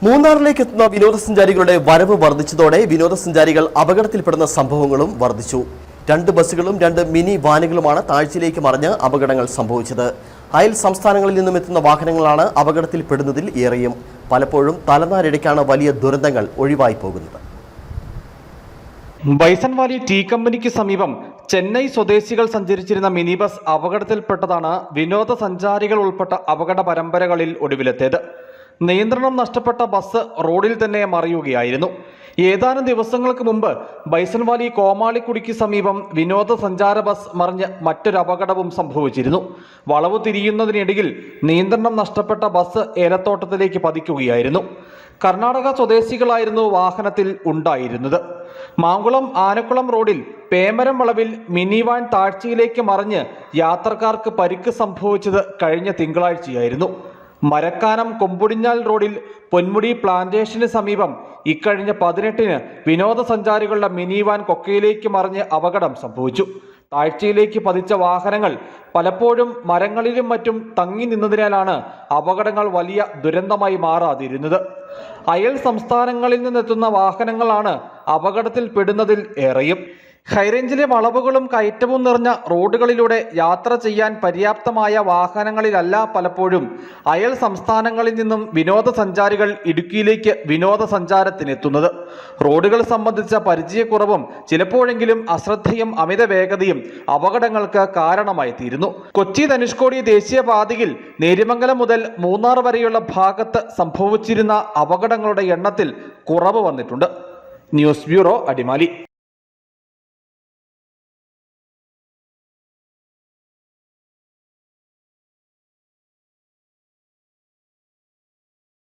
മൂന്നാറിലേക്ക് എത്തുന്ന വിനോദസഞ്ചാരികളുടെ വരവ് വർദ്ധിച്ചതോടെ വിനോദസഞ്ചാരികൾ അപകടത്തിൽപ്പെടുന്ന സംഭവങ്ങളും വർദ്ധിച്ചു. 2 ബസ്സുകളും 2 മിനി വാനുകളുമാണ് താഴ്ചയിലേക്ക് മറിഞ്ഞ് അപകടങ്ങൾ സംഭവിച്ചത്. അയൽ സംസ്ഥാനങ്ങളിൽ നിന്നും എത്തുന്ന വാഹനങ്ങളാണ് അപകടത്തിൽപ്പെടുന്നതിൽ ഏറെയും. പലപ്പോഴും തലനാരിഴയ്ക്കാണ് വലിയ ദുരന്തങ്ങൾ ഒഴിവായി പോകുന്നത്. ബൈസൺ വാലി ടീ കമ്പനിക്ക് സമീപം ചെന്നൈ സ്വദേശികൾ സഞ്ചരിച്ചിരുന്ന മിനി ബസ് അപകടത്തിൽപ്പെട്ടതാണ് വിനോദസഞ്ചാരികൾ ഉൾപ്പെട്ട അപകട പരമ്പരകളിൽ ഒടുവിലെത്തിയത്. നിയന്ത്രണം നഷ്ടപ്പെട്ട ബസ് റോഡിൽ തന്നെ മറിയുകയായിരുന്നു. ഏതാനും ദിവസങ്ങൾക്ക് മുമ്പ് ബൈസൺ വാലി കോമാളിക്കുടിക്ക് സമീപം വിനോദസഞ്ചാര ബസ് മറിഞ്ഞ് മറ്റൊരു അപകടവും സംഭവിച്ചിരുന്നു. വളവ് തിരിയുന്നതിനിടയിൽ നിയന്ത്രണം നഷ്ടപ്പെട്ട ബസ് ഏലത്തോട്ടത്തിലേക്ക് പതിക്കുകയായിരുന്നു. കർണാടക സ്വദേശികളായിരുന്നു വാഹനത്തിൽ ഉണ്ടായിരുന്നത്. മാങ്കുളം ആനക്കുളം റോഡിൽ പേമരം വളവിൽ മിനി വാൻ താഴ്ചയിലേക്ക് മറിഞ്ഞ് യാത്രക്കാർക്ക് പരിക്ക് സംഭവിച്ചത് കഴിഞ്ഞ തിങ്കളാഴ്ചയായിരുന്നു. മരക്കാനം കൊമ്പുടിഞ്ഞാൽ റോഡിൽ പൊന്മുടി പ്ലാന്റേഷന് സമീപം ഇക്കഴിഞ്ഞ 18-ന് വിനോദസഞ്ചാരികളുടെ മിനി വാൻ കൊക്കയിലേക്ക് മറിഞ്ഞ് അപകടം സംഭവിച്ചു. താഴ്ചയിലേക്ക് പതിച്ച വാഹനങ്ങൾ പലപ്പോഴും മരങ്ങളിലും മറ്റും തങ്ങി നിന്നതിനാലാണ് അപകടങ്ങൾ വലിയ ദുരന്തമായി മാറാതിരുന്നത്. അയൽ സംസ്ഥാനങ്ങളിൽ നിന്നെത്തുന്ന വാഹനങ്ങളാണ് അപകടത്തിൽപ്പെടുന്നതിൽ ഏറെയും. ഹൈറേഞ്ചിലെ വളവുകളും കയറ്റവും നിറഞ്ഞ റോഡുകളിലൂടെ യാത്ര ചെയ്യാൻ പര്യാപ്തമായ വാഹനങ്ങളിലല്ല പലപ്പോഴും അയൽ സംസ്ഥാനങ്ങളിൽ നിന്നും വിനോദസഞ്ചാരികൾ ഇടുക്കിയിലേക്ക് വിനോദസഞ്ചാരത്തിനെത്തുന്നത്. റോഡുകൾ സംബന്ധിച്ച പരിചയക്കുറവും ചിലപ്പോഴെങ്കിലും അശ്രദ്ധയും അമിത വേഗതയും അപകടങ്ങൾക്ക് കാരണമായി തീരുന്നു. കൊച്ചി ധനുഷ്കോടി ദേശീയപാതയിൽ നേര്യമംഗലം മുതൽ മൂന്നാർ വരെയുള്ള ഭാഗത്ത് സംഭവിച്ചിരുന്ന അപകടങ്ങളുടെ എണ്ണത്തിൽ കുറവ് വന്നിട്ടുണ്ട്. News bureau, Adimali.